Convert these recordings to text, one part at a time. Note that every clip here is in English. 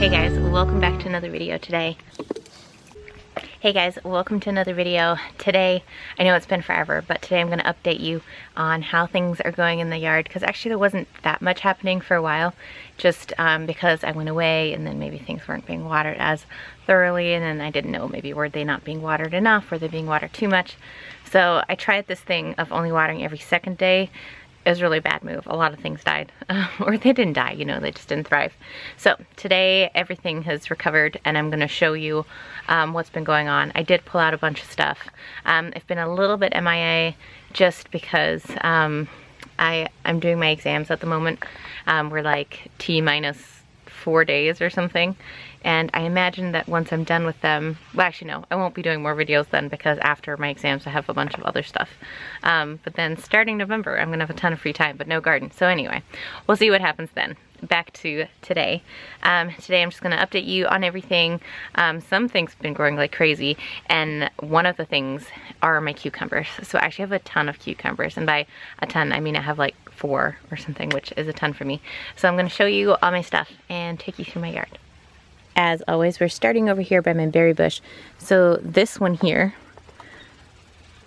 Hey guys, welcome back to another video today. Today, I know it's been forever, but today I'm going to update you on how things are going in the yard, because actually there wasn't that much happening for a while, just because I went away and then maybe things weren't being watered as thoroughly, and then I didn't know, maybe were they not being watered enough, were they being watered too much. So I tried this thing of only watering every second day. It was a really bad move. A lot of things died, or they didn't die, you know, they just didn't thrive. So today everything has recovered and I'm gonna show you what's been going on. I did pull out a bunch of stuff. I've been a little bit MIA just because I'm doing my exams at the moment. We're like T-4 days or something. And I imagine that once I'm done with them, well actually no, I won't be doing more videos then, because after my exams I have a bunch of other stuff. But then starting November, I'm gonna have a ton of free time, but no garden. So anyway, we'll see what happens then. Back to today. Today I'm just gonna update you on everything. Some things have been growing like crazy, and one of the things are my cucumbers. So I actually have a ton of cucumbers, and by a ton I mean I have like 4 or something, which is a ton for me. So I'm gonna show you all my stuff and take you through my yard. As always, we're starting over here by my berry bush. So this one here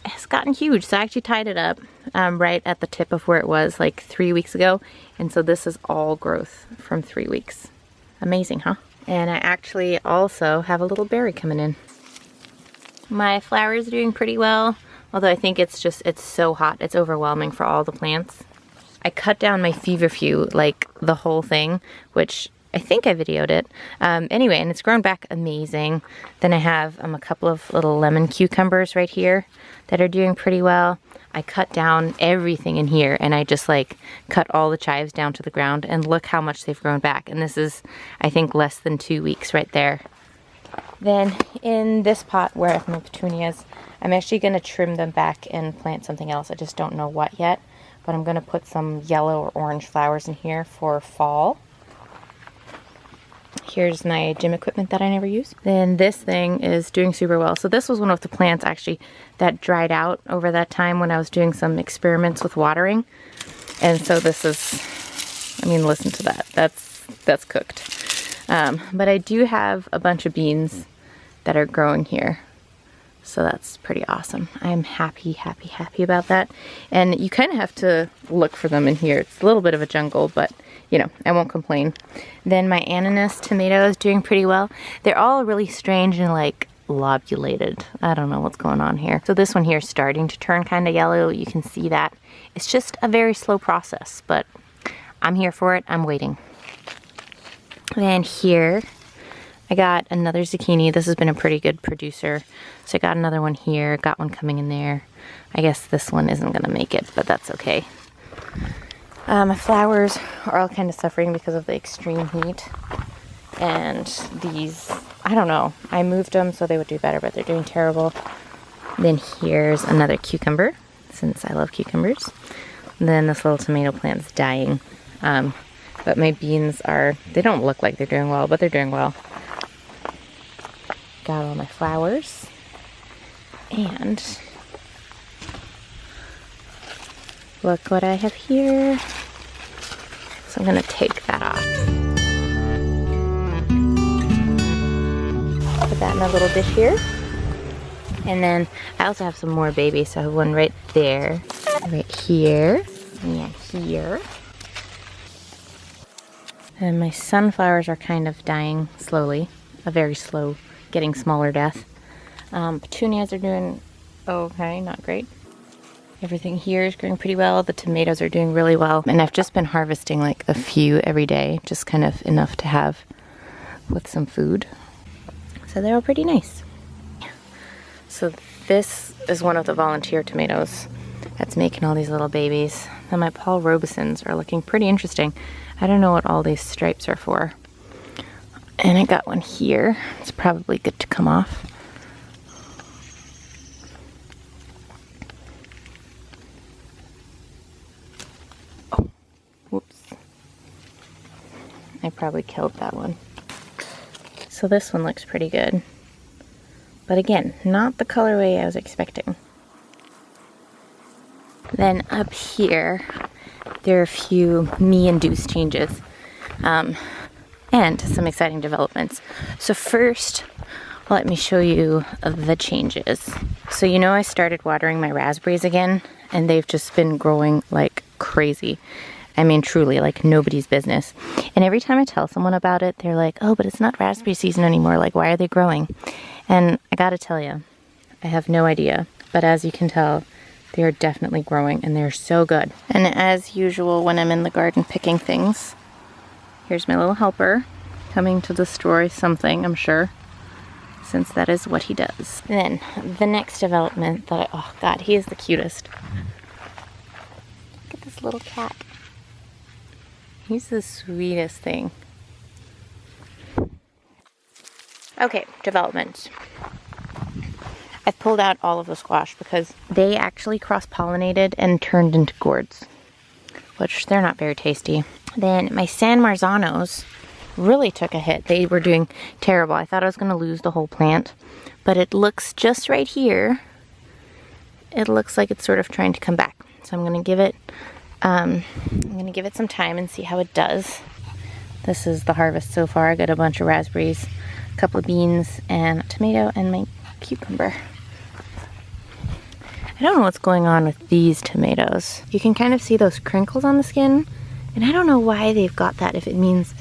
has gotten huge. So I actually tied it up right at the tip of where it was like 3 weeks ago. And so this is all growth from 3 weeks. Amazing, huh? And I actually also have a little berry coming in. My flowers are doing pretty well, although I think it's so hot. It's overwhelming for all the plants. I cut down my feverfew, like the whole thing, which I think I videoed it. Anyway, and it's grown back amazing. Then I have a couple of little lemon cucumbers right here that are doing pretty well. I cut down everything in here, and I just like cut all the chives down to the ground, and look how much they've grown back. And this is, I think, less than 2 weeks right there. Then in this pot where I have my petunias, I'm actually going to trim them back and plant something else. I just don't know what yet, but I'm going to put some yellow or orange flowers in here for fall. Here's my gym equipment that I never use. Then this thing is doing super well. So this was one of the plants actually that dried out over that time when I was doing some experiments with watering. And so this is, I mean, listen to that. That's cooked. But I do have a bunch of beans that are growing here. So that's pretty awesome. I'm happy about that. And you kind of have to look for them in here. It's a little bit of a jungle, but you know, I won't complain. Then my ananas tomato is doing pretty well. They're all really strange and like lobulated. I don't know what's going on here. So this one here is starting to turn kind of yellow. You can see that. It's just a very slow process, but I'm here for it. I'm waiting. Then here, I got another zucchini. This has been a pretty good producer. So I got another one here, got one coming in there. I guess this one isn't gonna make it, but that's okay. My flowers are all kind of suffering because of the extreme heat. And these, I don't know, I moved them so they would do better, but they're doing terrible. Then here's another cucumber, since I love cucumbers. And then this little tomato plant's dying. But my beans they don't look like they're doing well, but they're doing well. Got all my flowers. And look what I have here. So I'm gonna take that off. Put that in a little dish here. And then I also have some more babies. So I have one right there, right here, and here. And my sunflowers are kind of dying slowly. A very slow, getting smaller death. Petunias are doing okay, not great. Everything here is growing pretty well. The tomatoes are doing really well. And I've just been harvesting like a few every day, just kind of enough to have with some food. So they're all pretty nice. So this is one of the volunteer tomatoes that's making all these little babies. And my Paul Robesons are looking pretty interesting. I don't know what all these stripes are for. And I got one here. It's probably good to come off. Whoops. I probably killed that one. So this one looks pretty good. But again, not the colorway I was expecting. Then up here, there are a few me-induced changes. and some exciting developments. So first, let me show you the changes. So you know I started watering my raspberries again, and they've just been growing like crazy. I mean, truly, like nobody's business. And every time I tell someone about it, they're like, oh, but it's not raspberry season anymore. Like, why are they growing? And I gotta tell you, I have no idea. But as you can tell, they are definitely growing, and they're so good. And as usual, when I'm in the garden picking things, here's my little helper coming to destroy something, I'm sure, since that is what he does. And then the next development that oh God, he is the cutest. Look at this little cat. He's the sweetest thing. Okay, development. I've pulled out all of the squash because they actually cross-pollinated and turned into gourds, which they're not very tasty. Then my San Marzanos really took a hit. They were doing terrible. I thought I was going to lose the whole plant, but it looks just right here. It looks like it's sort of trying to come back. So I'm going to give it some time and see how it does. This is the harvest so far. I got a bunch of raspberries, a couple of beans, and a tomato, and my cucumber. I don't know what's going on with these tomatoes. You can kind of see those crinkles on the skin, and I don't know why they've got that, if it means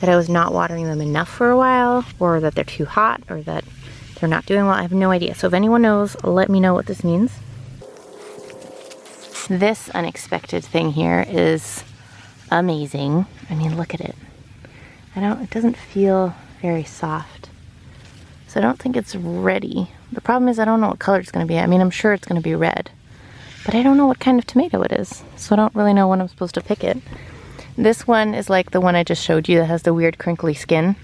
that I was not watering them enough for a while, or that they're too hot, or that they're not doing well. I have no idea. So if anyone knows, let me know what this means. This unexpected thing here is amazing. I mean, look at it. It doesn't feel very soft. So I don't think it's ready. The problem is I don't know what color it's going to be. I mean, I'm sure it's going to be red, but I don't know what kind of tomato it is. So I don't really know when I'm supposed to pick it. This one is like the one I just showed you that has the weird crinkly skin.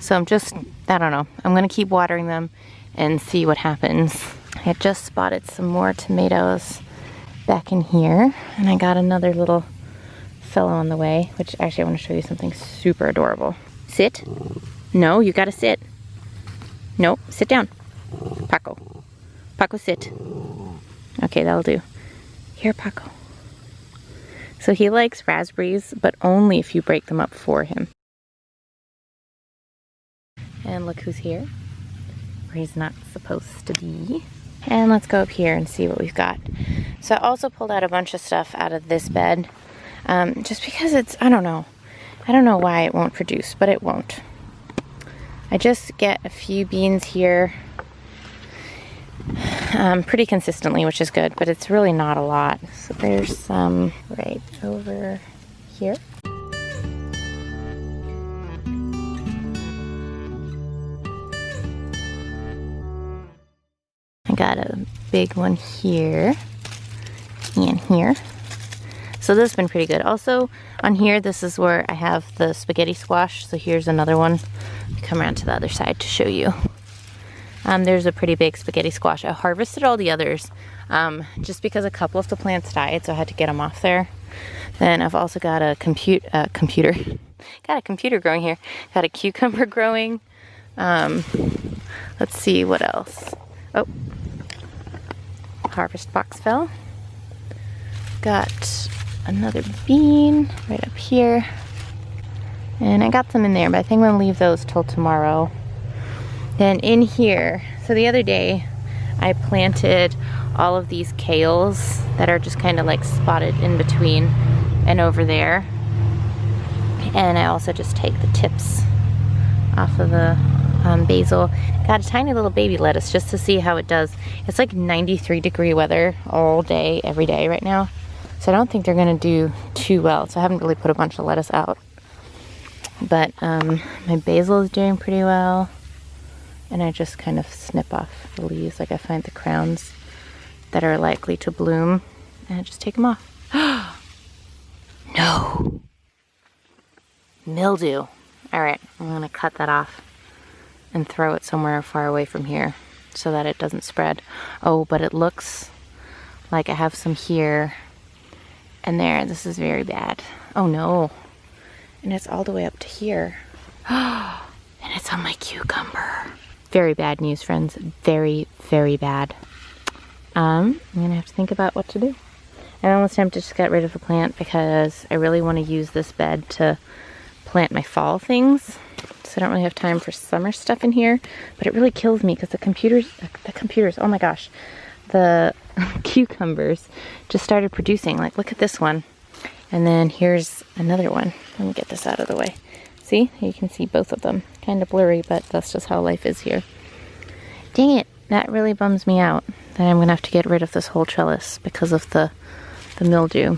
So I don't know. I'm going to keep watering them and see what happens. I just spotted some more tomatoes back in here, and I got another little fellow on the way, which actually I want to show you something super adorable. Sit. No, you gotta sit. No, sit down. Paco. Paco, sit. Okay, that'll do. Here, Paco. So he likes raspberries, but only if you break them up for him. And look who's here, where he's not supposed to be. And let's go up here and see what we've got. So I also pulled out a bunch of stuff out of this bed, just because I don't know why it won't produce, but it won't. I just get a few beans here pretty consistently, which is good, but it's really not a lot. So there's some right over here. I got a big one here and here. So this has been pretty good. Also on here, this is where I have the spaghetti squash. So here's another one. Come around to the other side to show you. There's a pretty big spaghetti squash. I harvested all the others just because a couple of the plants died, so I had to get them off there. Then I've also got a computer growing here. Got a cucumber growing. Let's see what else. Oh, harvest box fell. Got another bean right up here. And I got some in there, but I think I'm gonna leave those till tomorrow. Then in here, so the other day I planted all of these kales that are just kind of like spotted in between and over there. And I also just take the tips off of the basil. Got a tiny little baby lettuce just to see how it does. It's like 93-degree weather all day, every day right now. So I don't think they're gonna do too well. So I haven't really put a bunch of lettuce out. But my basil is doing pretty well. And I just kind of snip off the leaves. Like I find the crowns that are likely to bloom and I just take them off. No! Mildew. Alright, I'm gonna cut that off and throw it somewhere far away from here so that it doesn't spread. Oh, but it looks like I have some here and there. This is very bad. Oh no. And it's all the way up to here. And it's on my cucumber. Very bad news, friends. Very, very bad. I'm gonna have to think about what to do. I'm almost tempted to just get rid of the plant because I really want to use this bed to plant my fall things. So I don't really have time for summer stuff in here, but it really kills me because the computers, oh my gosh, the cucumbers just started producing. Like, look at this one. And then here's another one. Let me get this out of the way. See, you can see both of them. Kind of blurry, but that's just how life is here. Dang it, that really bums me out that I'm gonna have to get rid of this whole trellis because of the mildew.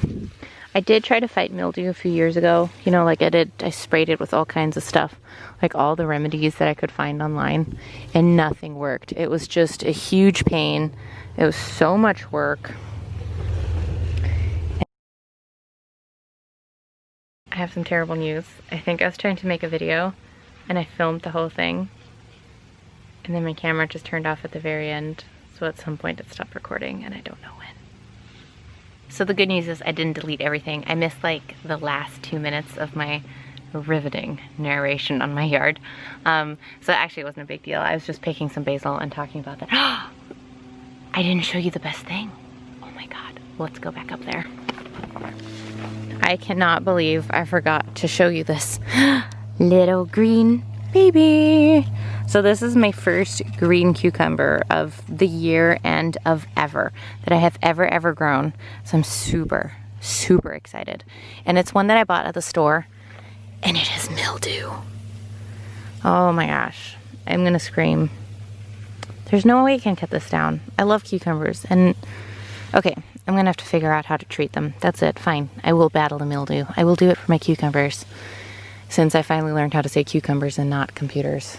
I did try to fight mildew a few years ago. You know, like I sprayed it with all kinds of stuff, like all the remedies that I could find online, and nothing worked. It was just a huge pain. It was so much work. I have some terrible news. I think I was trying to make a video and I filmed the whole thing, and then my camera just turned off at the very end. So at some point it stopped recording and I don't know when. So the good news is I didn't delete everything. I missed like the last 2 minutes of my riveting narration on my yard. So actually it wasn't a big deal. I was just picking some basil and talking about that. I didn't show you the best thing. Oh my God, let's go back up there. I cannot believe I forgot to show you this little green baby. So this is my first green cucumber of the year and of ever that I have ever grown. So I'm super excited. And it's one that I bought at the store, and it has mildew. Oh my gosh, I'm gonna scream. There's no way I can cut this down. I love cucumbers, and okay, I'm gonna have to figure out how to treat them. That's it, fine. I will battle the mildew. I will do it for my cucumbers, since I finally learned how to say cucumbers and not computers.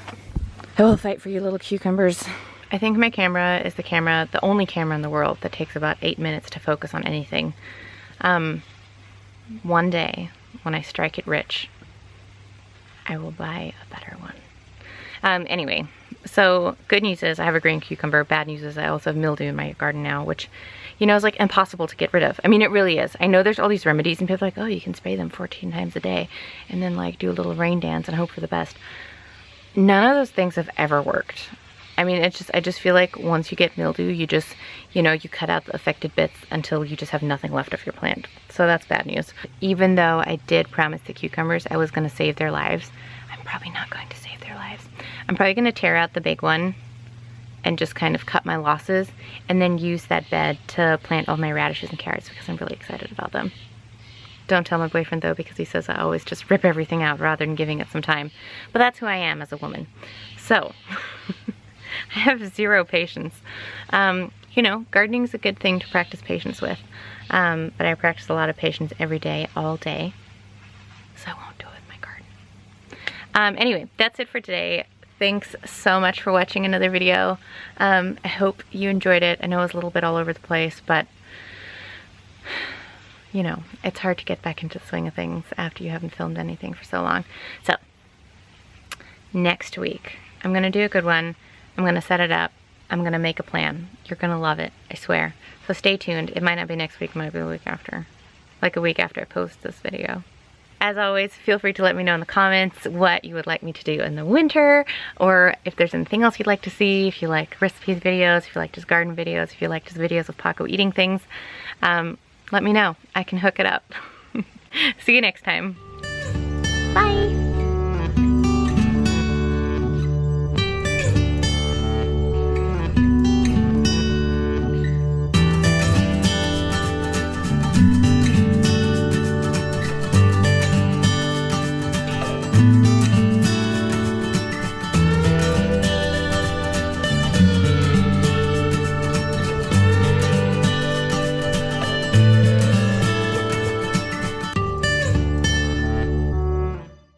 I will fight for you little cucumbers. I think my camera is the only camera in the world that takes about 8 minutes to focus on anything. One day, when I strike it rich, I will buy a better one. Anyway, so good news is I have a green cucumber. Bad news is I also have mildew in my garden now, which, you know, is like impossible to get rid of. I mean, it really is. I know there's all these remedies and people are like, oh, you can spray them 14 times a day and then like do a little rain dance and hope for the best. None of those things have ever worked. I mean, I just feel like once you get mildew, you just, you know, you cut out the affected bits until you just have nothing left of your plant. So that's bad news. Even though I did promise the cucumbers I was gonna save their lives, I'm probably not going to save their lives. I'm probably gonna tear out the big one and just kind of cut my losses and then use that bed to plant all my radishes and carrots because I'm really excited about them. Don't tell my boyfriend though, because he says I always just rip everything out rather than giving it some time. But that's who I am as a woman. So, I have zero patience. You know, gardening is a good thing to practice patience with. But I practice a lot of patience every day, all day. So I won't do it with my garden. Anyway, that's it for today. Thanks so much for watching another video. I hope you enjoyed it. I know it was a little bit all over the place, but you know, it's hard to get back into the swing of things after you haven't filmed anything for so long. So, next week, I'm gonna do a good one. I'm gonna set it up. I'm gonna make a plan. You're gonna love it, I swear. So stay tuned. It might not be next week, it might be the week after. Like a week after I post this video. As always, feel free to let me know in the comments what you would like me to do in the winter, or if there's anything else you'd like to see, if you like recipes videos, if you like just garden videos, if you like just videos of Paco eating things. Let me know. I can hook it up. See you next time. Bye!